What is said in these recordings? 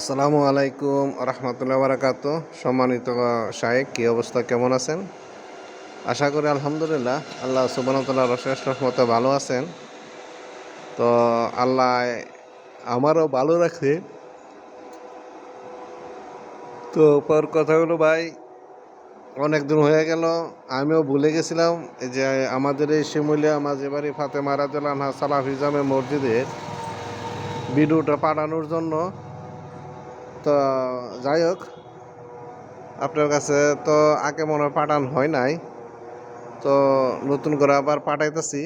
আসসালামু আলাইকুম রহমতুল্লাহ বারাকাত। সম্মানিত শায়েখ, কী অবস্থা, কেমন আছেন? আশা করি আলহামদুলিল্লাহ আল্লাহ সুবহানাহু ওয়া তাআলার অশেষ রহমতে ভালো আছেন। তো আল্লাহ আমারও ভালো রাখছে। তো পর কথাগুলো ভাই, অনেক দিন হয়ে গেল, আমিও ভুলে গেছিলাম যে আমাদের এই শিমুলিয়া মাঝিবাড়ি ফাতেমা রাদিয়াল্লাহু আনহা সালাফি জামে মসজিদের ভিডিওটা পাঠানোর জন্য। তো যাই হোক, আপনার কাছে তো আগে মনে হয় পাঠানো হয় নাই, তো নতুন করে আবার পাঠাইতেছি।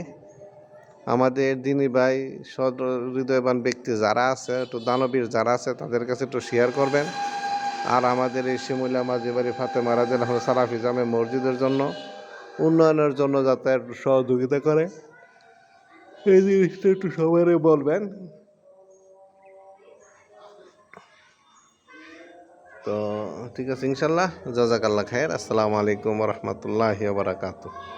আমাদের দিনী ভাই, সদ হৃদয়বান ব্যক্তি যারা আছে, একটু দানবীর যারা আছে, তাদের কাছে একটু শেয়ার করবেন। আর আমাদের এই শিমুলিয়া মাঝিবাড়ি ফাতেমা রাদিয়াল্লাহু আনহা সালাফি জামে মসজিদের জন্য উন্নয়নের জন্য যাতে একটু সহযোগিতা করে, এই জিনিসটা একটু সবারই বলবেন। তো ঠিক আছে, ইনশাল্লাহ। জাযাকাল্লাহ খায়ের। আসসালামু আলাইকুম রহমতুল্লাহি ওয়া বারাকাতুহু।